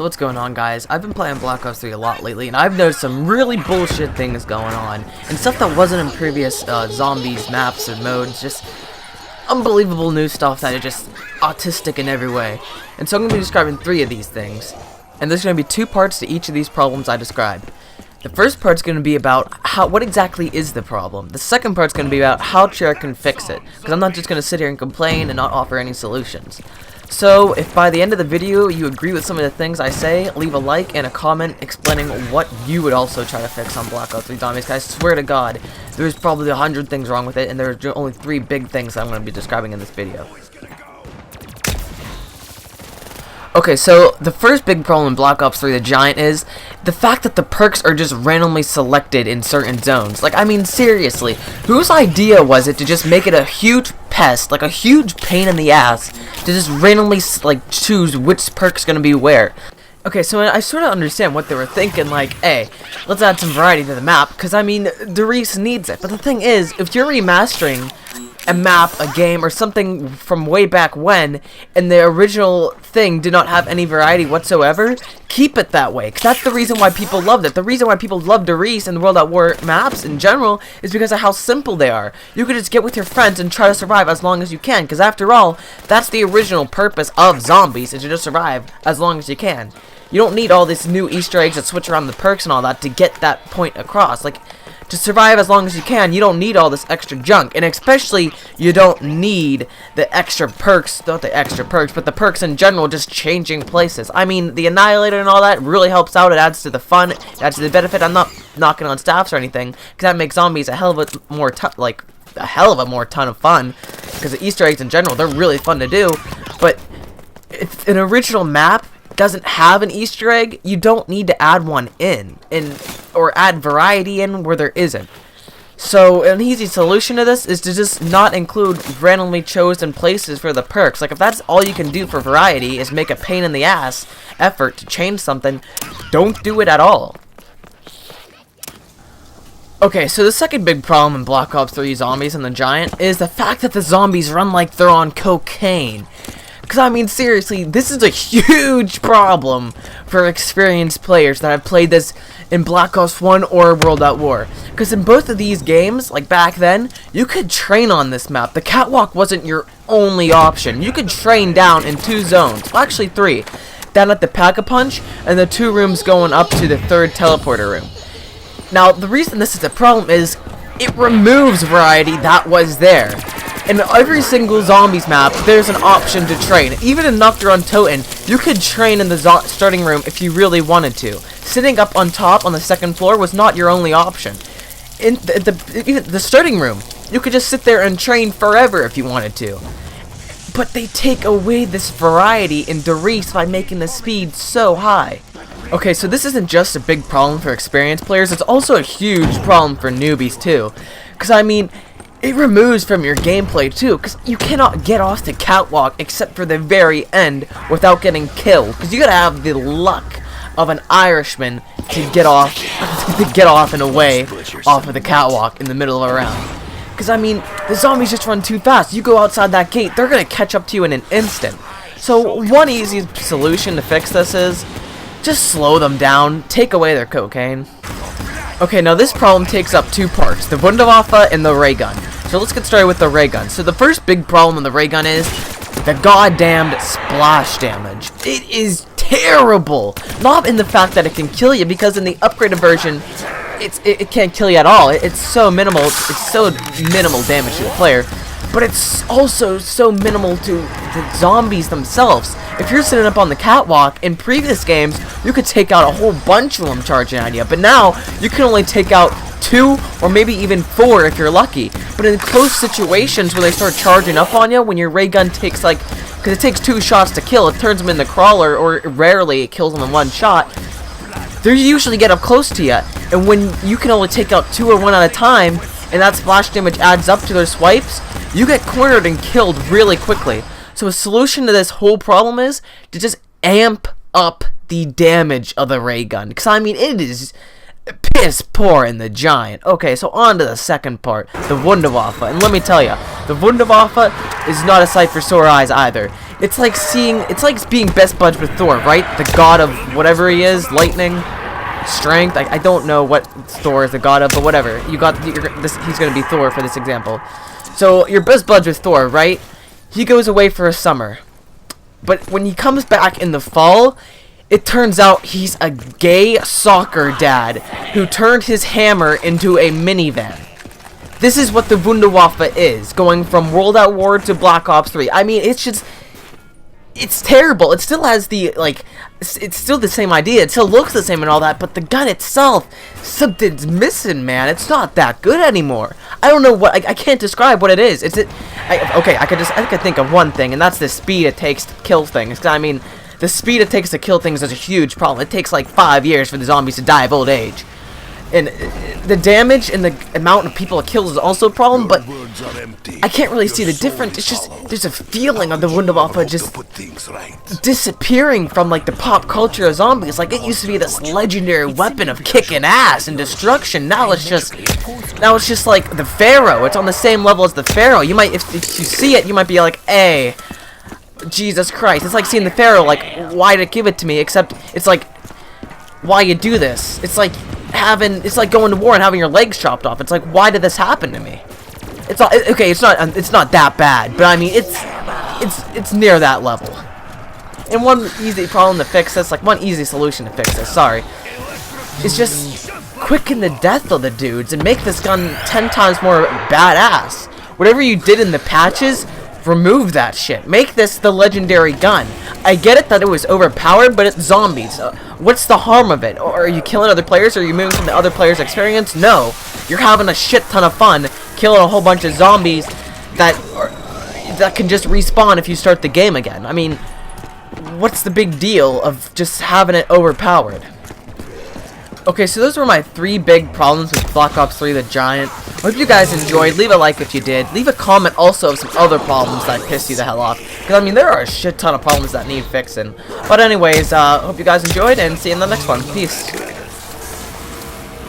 So what's going on, guys? I've been playing Black Ops 3 a lot lately, and I've noticed some really bullshit things going on, and stuff that wasn't in previous zombies maps or modes. Just unbelievable new stuff that is just autistic in every way. And so I'm going to be describing 3 of these things, and there's going to be 2 parts to each of these problems I described. The first part's going to be about what exactly is the problem. The second part's going to be about how Treyarch can fix it, because I'm not just going to sit here and complain and not offer any solutions. So, if by the end of the video you agree with some of the things I say, leave a like and a comment explaining what you would also try to fix on Black Ops 3 Zombies. Guys, I swear to God, there's probably 100 things wrong with it, and there are only 3 big things I'm going to be describing in this video. Okay, so the first big problem in Black Ops 3 The Giant is the fact that the perks are just randomly selected in certain zones. Like, I mean, seriously, whose idea was it to just make it a huge pest, like a huge pain in the ass, to just randomly, like, choose which perk's gonna be where? Okay, so I sort of understand what they were thinking, like, hey, let's add some variety to the map, because, I mean, Darius needs it. But the thing is, if you're remastering a map, a game, or something from way back when, and the original thing did not have any variety whatsoever, keep it that way, because that's the reason why people loved it. The reason why people love Darius and the World at War maps in general is because of how simple they are. You could just get with your friends and try to survive as long as you can, because after all, that's the original purpose of zombies, is to just survive as long as you can. You don't need all this new Easter eggs that switch around the perks and all that to get that point across. Like, to survive as long as you can, you don't need all this extra junk, and especially you don't need the extra perks, not the extra perks, but the perks in general just changing places. I mean, the Annihilator and all that really helps out. It adds to the fun, it adds to the benefit. I'm not knocking on staffs or anything, because that makes zombies a hell of a more ton of fun, because the Easter eggs in general, they're really fun to do. But if an original map doesn't have an Easter egg, you don't need to add one in, or add variety in where there isn't. So an easy solution to this is to just not include randomly chosen places for the perks. Like, if that's all you can do for variety is make a pain in the ass effort to change something, don't do it at all. Okay, so the second big problem in Black Ops 3 Zombies and the Giant is the fact that the zombies run like they're on cocaine. Because, I mean, seriously, this is a huge problem for experienced players that have played this in Black Ops 1 or World at War. Because in both of these games, like back then, you could train on this map. The catwalk wasn't your only option. You could train down in 2 zones, well, actually 3. Down at the Pack-a-Punch, and the 2 rooms going up to the 3rd teleporter room. Now, the reason this is a problem is it removes variety that was there. In every single zombies map, there's an option to train. Even in Nocturne on Toten, you could train in the starting room if you really wanted to. Sitting up on top on the 2nd floor was not your only option. In the starting room, you could just sit there and train forever if you wanted to. But they take away this variety in Darius by making the speed so high. Okay, so this isn't just a big problem for experienced players, it's also a huge problem for newbies too. Because, I mean, it removes from your gameplay too, because you cannot get off the catwalk except for the very end without getting killed. Because you gotta have the luck of an Irishman to get off, in a way off of the catwalk in the middle of a round. Because, I mean, the zombies just run too fast. You go outside that gate, they're gonna catch up to you in an instant. So one easy solution to fix this is just slow them down, take away their cocaine. Okay, now this problem takes up 2 parts, the Wunderwaffe and the ray gun. So let's get started with the ray gun. So the first big problem in the ray gun is the goddamned splash damage. It is terrible. Not in the fact that it can kill you, because in the upgraded version, it can't kill you at all. It's so minimal. It's so minimal damage to the player. But it's also so minimal to the zombies themselves. If you're sitting up on the catwalk, in previous games, you could take out a whole bunch of them charging at you. But now, you can only take out 2 or maybe even 4 if you're lucky. But in close situations where they start charging up on you, when your ray gun takes, like, because it takes 2 shots to kill, it turns them into crawler, or rarely it kills them in 1 shot, they usually get up close to you. And when you can only take out 2 or 1 at a time, and that splash damage adds up to their swipes, you get cornered and killed really quickly. So a solution to this whole problem is to just amp up the damage of the ray gun. Because, I mean, it is piss poor in the Giant. Okay, so on to the second part, the Wunderwaffe. And let me tell you, the Wunderwaffe is not a sight for sore eyes either. It's like being best buds with Thor, right? The god of whatever he is, lightning, strength. I don't know what Thor is the god of, but whatever. He's gonna be Thor for this example. So you're best buds with Thor, right? He goes away for a summer, but when he comes back in the fall, it turns out he's a gay soccer dad who turned his hammer into a minivan. This is what the Wunderwaffe is, going from World at War to Black Ops 3. I mean, it's terrible. It still has it's still the same idea. It still looks the same and all that, but the gun itself, something's missing, man. It's not that good anymore. I don't know what, I can't describe what it is. Okay, I could think of one thing, and that's the speed it takes to kill things. I mean, the speed it takes to kill things is a huge problem. It takes like 5 years for the zombies to die of old age. And the damage and the amount of people it kills is also a problem, but I can't really see the difference. It's just, there's a feeling of the Wunderwaffe just disappearing from like the pop culture of zombies. Like, it used to be this legendary weapon of kicking ass and destruction. Now it's just like the Pharaoh. It's on the same level as the Pharaoh. You might, if you see it, you might be like, hey, Jesus Christ. It's like seeing the Pharaoh, like, why did it give it to me? Except it's like, why you do this? It's like going to war and having your legs chopped off. It's like, why did this happen to me? It's not okay. It's not that bad, but I mean, it's near that level. And one easy problem to fix this, like one easy solution to fix this, sorry, is just quicken the death of the dudes and make this gun 10 times more badass. Whatever you did in the patches, remove that shit. Make this the legendary gun. I get it that it was overpowered, but it's zombies. What's the harm of it? Or are you killing other players? Are you moving from the other player's experience? No. You're having a shit ton of fun killing a whole bunch of zombies that can just respawn if you start the game again. I mean, what's the big deal of just having it overpowered? Okay, so those were my 3 big problems with Black Ops 3 The Giant. I hope you guys enjoyed. Leave a like if you did. Leave a comment also of some other problems that piss you the hell off. Because, I mean, there are a shit ton of problems that need fixing. But anyways, hope you guys enjoyed, and see you in the next one. Peace.